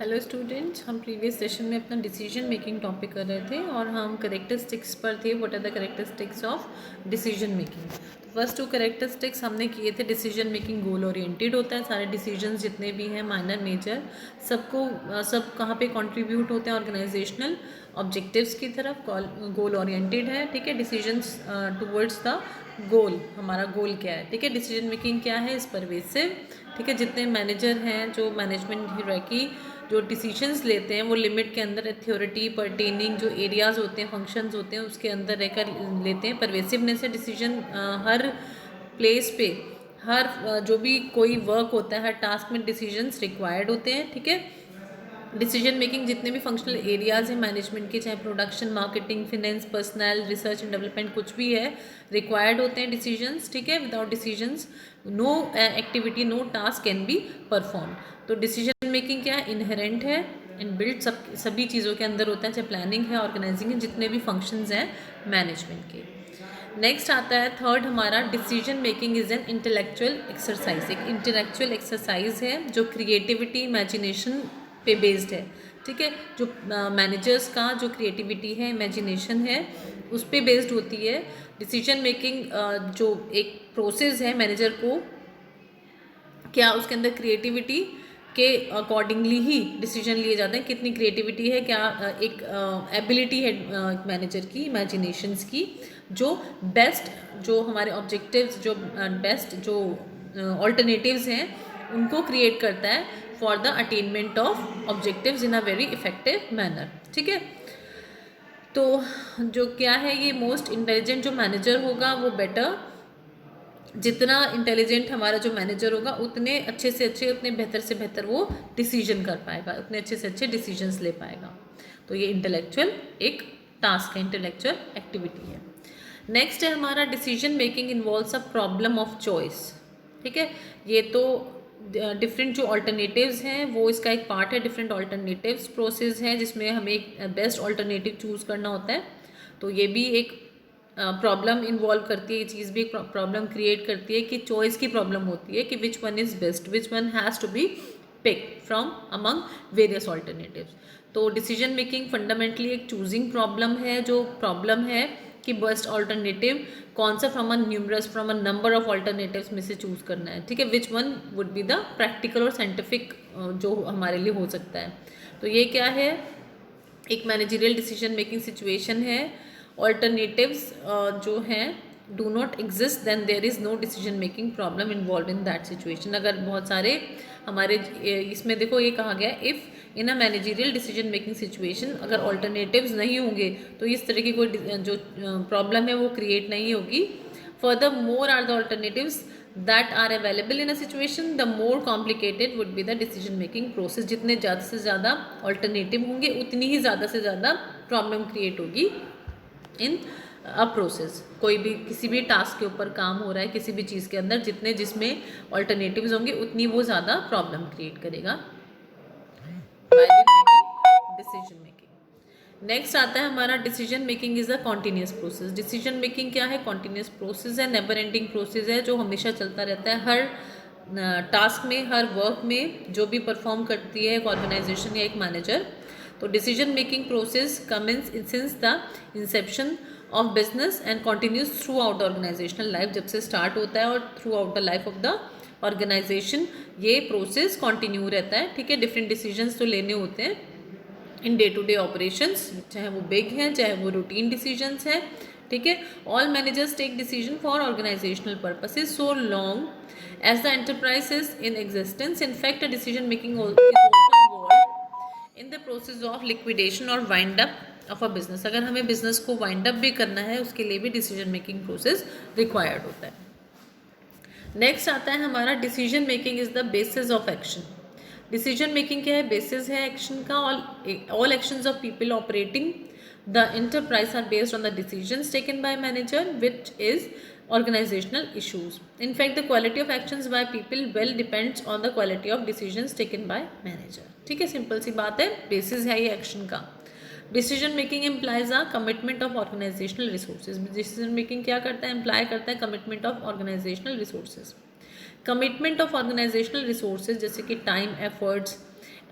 Hello students, हम previous session में अपना डिसीजन मेकिंग टॉपिक कर रहे थे और हम करेक्टरिस्टिक्स पर थे। What are the characteristics of decision making. तो फर्स्ट टू करेक्टरिस्टिक्स हमने किए थे। डिसीजन मेकिंग गोल ओरिएंटेड होता है। सारे डिसीजंस जितने भी हैं, माइनर मेजर, सब कहाँ पे कंट्रीब्यूट होते हैं? ऑर्गेनाइजेशनल ऑब्जेक्टिव्स की तरफ। गोल ओरिएंटेड है, ठीक है। डिसीजंस टूवर्ड्स द गोल, हमारा गोल क्या है, ठीक है। डिसीजन मेकिंग क्या है? इस परवेसिव, ठीक है। जितने मैनेजर हैं, जो मैनेजमेंट हायरार्की जो डिसीजंस लेते हैं वो लिमिट के अंदर अथॉरिटी परटेनिंग जो एरियाज होते हैं, फंक्शंस होते हैं, उसके अंदर रहकर लेते हैं। परवेसिवनेस है डिसीजन हर प्लेस पे, जो भी कोई वर्क होता है, हर टास्क में डिसीजंस रिक्वायर्ड होते हैं, ठीक है। डिसीजन मेकिंग जितने भी फंक्शनल एरियाज हैं मैनेजमेंट के, चाहे production, marketing, finance, personal, research and development, कुछ भी है, रिक्वायर्ड होते हैं डिसीजंस, ठीक है। Without decisions no activity, no task can be perform. तो डिसीजन मेकिंग क्या है? इनहेरेंट है, इनबिल्ट, सभी चीज़ों के अंदर होता है, चाहे प्लानिंग है, ऑर्गेनाइजिंग है, जितने भी फंक्शंस हैं मैनेजमेंट के। नेक्स्ट आता है थर्ड हमारा, decision making is an intellectual exercise. एक इंटेलेक्चुअल एक्सरसाइज है जो क्रिएटिविटी, इमेजिनेशन पे बेस्ड है, ठीक है। जो मैनेजर्स का जो क्रिएटिविटी है, इमेजिनेशन है, उस पे बेस्ड होती है। डिसीजन मेकिंग जो एक प्रोसेस है, मैनेजर को क्या उसके अंदर क्रिएटिविटी के अकॉर्डिंगली ही डिसीजन लिए जाते हैं। कितनी क्रिएटिविटी है, क्या एक एबिलिटी है मैनेजर की, इमेजिनेशंस की, जो बेस्ट, जो हमारे ऑब्जेक्टिव्स, जो बेस्ट, जो ऑल्टरनेटिव्स हैं, उनको क्रिएट करता है for the attainment of objectives in a very effective manner, ठीक है। तो जो क्या है, ये मोस्ट इंटेलिजेंट जो मैनेजर होगा वो बेटर, जितना इंटेलिजेंट हमारा जो मैनेजर होगा उतने अच्छे से अच्छे, उतने बेहतर से बेहतर वो डिसीजन कर पाएगा, उतने अच्छे से अच्छे डिसीजंस ले पाएगा। तो ये इंटेलेक्चुअल एक टास्क है, इंटेलेक्चुअल एक्टिविटी है। नेक्स्ट है हमारा, decision making involves a problem of choice, ठीक है। ये तो डिफरेंट जो ऑल्टरनेटिव्स हैं वो इसका एक पार्ट है। डिफरेंट ऑल्टरनेटिव्स प्रोसेस है जिसमें हमें एक बेस्ट ऑल्टरनेटिव चूज़ करना होता है। तो ये भी एक प्रॉब्लम इन्वॉल्व करती है, ये चीज़ भी एक प्रॉब्लम क्रिएट करती है कि चॉइस की प्रॉब्लम होती है कि which one is best, which one has to be pick from among various alternatives. तो डिसीजन मेकिंग फंडामेंटली एक चूजिंग प्रॉब्लम है, जो प्रॉब्लम है कि बेस्ट ऑल्टरनेटिव कौन सा from a number of alternatives में से चूज करना है, ठीक है। Which one would be the practical और साइंटिफिक जो हमारे लिए हो सकता है। तो ये क्या है, एक मैनेजरियल डिसीजन मेकिंग सिचुएशन है। ऑल्टरनेटिव्स जो हैं do not exist, then there is no decision making problem involve in that situation. अगर बहुत सारे हमारे इसमें देखो ये कहा गया, if in a managerial decision making situation, अगर ऑल्टरनेटिव्स नहीं होंगे तो इस तरह की कोई जो प्रॉब्लम है वो क्रिएट नहीं होगी। Furthermore are the alternatives that are available in a situation, the more complicated would be the decision making process। जितने ज़्यादा से ज़्यादा ऑल्टरनेटिव होंगे उतनी ही ज़्यादा से ज़्यादा प्रॉब्लम क्रिएट होगी इन अ प्रोसेस। कोई भी किसी भी टास्क के ऊपर काम हो रहा है, किसी भी चीज़ के अंदर, जिसमें ऑल्टरनेटिव्स होंगे उतनी वो ज़्यादा प्रॉब्लम क्रिएट करेगा डिसीजन मेकिंग। नेक्स्ट आता है हमारा, decision making is a continuous process. Decision making क्या है? कॉन्टीन्यूस प्रोसेस है, नेवर एंडिंग प्रोसेस है, जो हमेशा चलता रहता है। हर टास्क में, हर वर्क में जो भी परफॉर्म करती है एक ऑर्गेनाइजेशन या एक मैनेजर। तो decision making process commences since the inception of business and continues throughout organizational life. जब से स्टार्ट होता है और throughout the life of the organization ये प्रोसेस कंटिन्यू रहता है, ठीक है। डिफरेंट डिसीजंस तो लेने होते हैं in day to day operations, चाहे वो बिग हैं चाहे वो रूटीन डिसीजंस हैं, ठीक है। All managers take decision for organizational purposes so long as the enterprise is in existence. In fact decision making is also involve in the process of liquidation और wind up of a business. अगर हमें business को wind up भी करना है उसके लिए भी डिसीजन मेकिंग प्रोसेस रिक्वायर्ड होता है। नेक्स्ट आता है हमारा, decision making is the basis of action. Decision making क्या है? बेसिस है एक्शन का। All actions of people operating the enterprise are based on the decisions taken by manager which is organizational issues. In fact, the quality of actions by people well depends on the quality of decisions taken by manager. ठीक है, simple सी बात है, basis है ये action का। Decision making implies a commitment of organizational resources. Decision making क्या करता है? इम्प्लाई करता है commitment of organizational resources. Commitment of organizational resources जैसे कि time, efforts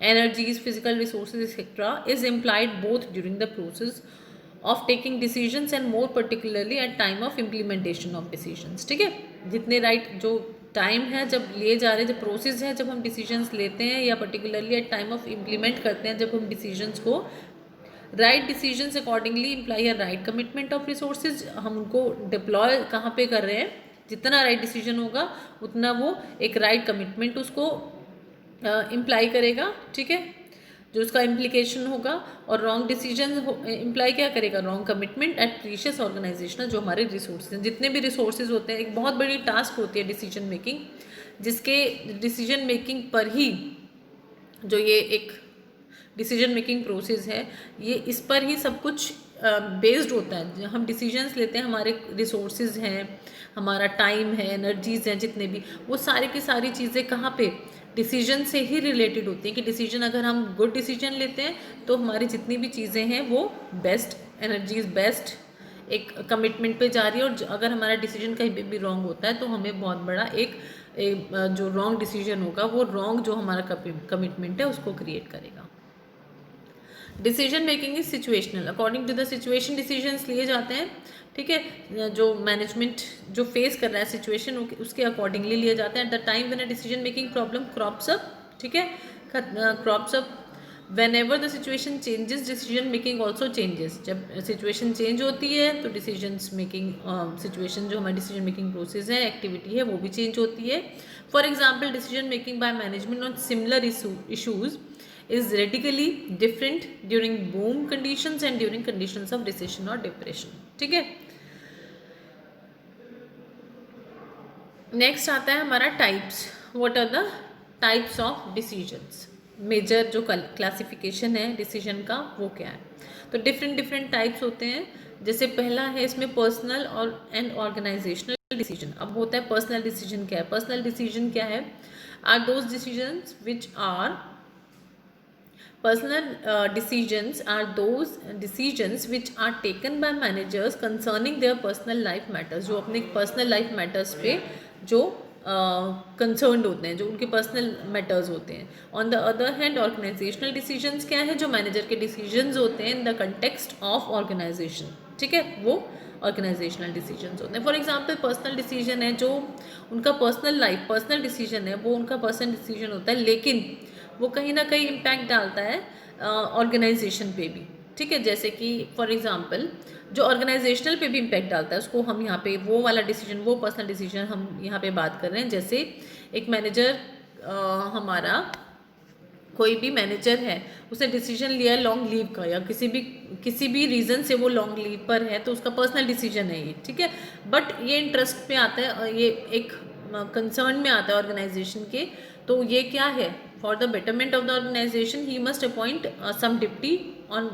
energies, physical resources, etc., is implied both during the process of taking decisions and more particularly at time of implementation of decisions. ठीक है, जितने right जो time है जब लिए जा रहे, जब प्रोसेस है जब हम डिसीजंस लेते हैं, या particularly at time of implement करते हैं जब हम डिसीजंस को, right decisions accordingly imply a right commitment of resources, हम उनको डिप्लॉय कहाँ पे कर रहे हैं, जितना राइट डिसीजन होगा उतना वो एक राइट कमिटमेंट उसको इम्प्लाई करेगा, ठीक है, जो उसका इम्प्लीकेशन होगा। और रॉन्ग डिसीजन इम्प्लाई क्या करेगा, wrong commitment at precious organizational, जो हमारे रिसोर्सेज हैं, जितने भी रिसोर्सेज होते हैं, एक बहुत बड़ी टास्क होती है डिसीजन मेकिंग, जिसके डिसीजन मेकिंग पर ही जो ये एक डिसीजन मेकिंग प्रोसेस है, ये इस पर ही सब कुछ बेस्ड होता है। हम डिसीजंस लेते हैं, हमारे रिसोर्सेज हैं, हमारा टाइम है, एनर्जीज हैं, जितने भी, वो सारी की सारी चीज़ें कहाँ पे, डिसीजन से ही रिलेटेड होती हैं। कि डिसीजन अगर हम गुड डिसीजन लेते हैं तो हमारी जितनी भी चीज़ें हैं वो बेस्ट एनर्जीज, बेस्ट एक कमिटमेंट पे जा रही है। और अगर हमारा डिसीजन कहीं पे भी रॉन्ग होता है तो हमें बहुत बड़ा एक जो रॉन्ग डिसीजन होगा वो रॉन्ग जो हमारा कमिटमेंट है उसको क्रिएट करेगा। Decision making is situational, according to the situation decisions लिए जाते हैं, ठीक है, जो मैनेजमेंट जो फेस कर रहा है सिचुएशन उसके अकॉर्डिंगली लिए जाते हैं। At the time when a decision making problem crops up, ठीक है, crops up when ever the situation changes decision making also changes, जब सिचुएशन चेंज होती है तो डिसीजन मेकिंग सिचुएशन जो हमारी डिसीजन मेकिंग प्रोसेस है, एक्टिविटी है, वो भी चेंज होती है। For example decision making by management on similar issues is radically different during boom conditions and during conditions of recession or depression, ठीक है। नेक्स्ट आता है हमारा types. What are the types of decisions, major जो classification है decision का वो क्या है। तो डिफरेंट टाइप्स होते हैं। जैसे पहला है इसमें पर्सनल और एंड ऑर्गेनाइजेशनल डिसीजन। अब होता है पर्सनल डिसीजन क्या है, पर्सनल डिसीजन क्या है, are those decisions which are Personal decisions are those decisions which are taken by managers concerning their personal life matters, जो अपने personal life matters पे जो concerned होते हैं, जो उनके personal matters होते हैं। On the other hand, organizational decisions क्या है, जो manager के decisions होते हैं in the context of organization, ठीक है, वो ऑर्गेनाइजेशनल डिसीजंस होते हैं। फॉर एग्जांपल पर्सनल डिसीजन है, जो उनका पर्सनल लाइफ पर्सनल डिसीजन है, वो उनका पर्सनल डिसीजन होता है, लेकिन वो कहीं ना कहीं इम्पैक्ट डालता है ऑर्गेनाइजेशन पे भी, ठीक है। जैसे कि फॉर एग्जांपल जो ऑर्गेनाइजेशनल पे भी इम्पैक्ट डालता है उसको हम यहाँ पे वो वाला डिसीजन, वो पर्सनल डिसीजन हम यहाँ पे बात कर रहे हैं। जैसे एक मैनेजर, हमारा कोई भी मैनेजर है, उसने डिसीजन लिया है लॉन्ग लीव का, या किसी भी रीज़न से वो लॉन्ग लीव पर है, तो उसका पर्सनल डिसीजन है ये, ठीक है। बट ये इंटरेस्ट पे आता है, ये एक कंसर्न में आता है ऑर्गेनाइजेशन के, तो ये क्या है, for the betterment of the organization he must appoint some deputy on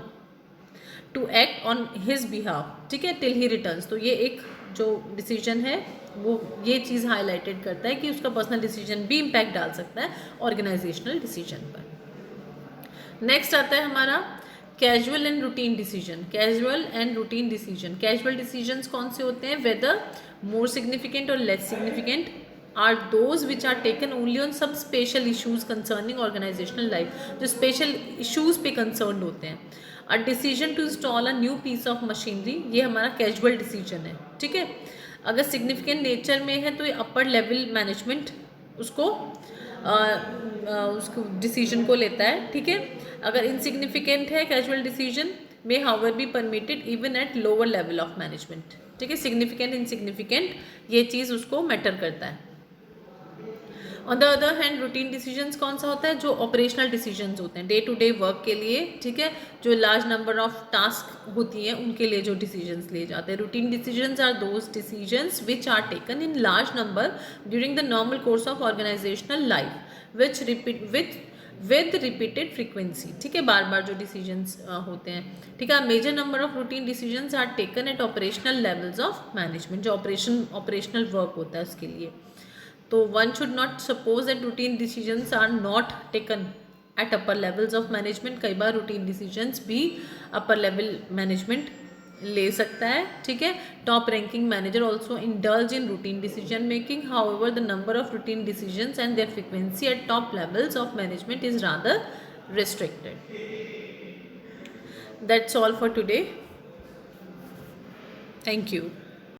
to act on his behalf, ठीक है, टिल ही रिटर्न्स। तो ये एक जो डिसीजन है वो ये चीज़ हाईलाइटेड करता है कि उसका पर्सनल डिसीजन भी इम्पैक्ट डाल सकता है ऑर्गेनाइजेशनल डिसीजन पर। नेक्स्ट आता है हमारा casual and routine decision. Casual and routine decision, casual decisions कौन से होते हैं, वेदर मोर सिग्निफिकेंट और less significant are those which are taken only on sub special issues concerning organizational life, जो स्पेशल इशूज पे कंसर्न होते हैं। A decision to install a new piece of machinery, ये हमारा कैजुअल डिसीजन है, ठीक है। अगर सिग्निफिकेंट नेचर में है तो ये अपर लेवल मैनेजमेंट उसको डिसीजन को लेता है, ठीक है। अगर इनसिग्निफिकेंट है कैजुअल डिसीजन में however be permitted even at lower level of management, ठीक है। सिग्निफिकेंट इनसिग्निफिकेंट ये चीज़ उसको मैटर करता है। On the other hand routine decisions कौन सा होता है, जो ऑपरेशनल डिसीजंस होते हैं, डे टू डे वर्क के लिए, ठीक है, जो लार्ज नंबर ऑफ टास्क होती हैं उनके लिए जो डिसीजंस लिए जाते हैं। Routine decisions are those decisions which are taken in large number during the normal course of organizational life which with repeated frequency, ठीक है, बार बार जो डिसीजंस होते हैं, ठीक है। Major number of routine decisions are taken at operational levels of management, जो operational work होता है उसके लिए। तो one should not suppose that routine decisions are not taken at upper levels of management. कई बार रूटीन डिसीजंस भी upper level management ले सकता है, ठीक है। Top ranking manager also indulge in routine decision making, however the number of routine decisions and there frequency eight top levels of management is rather restricted. That's all for today. Thank you.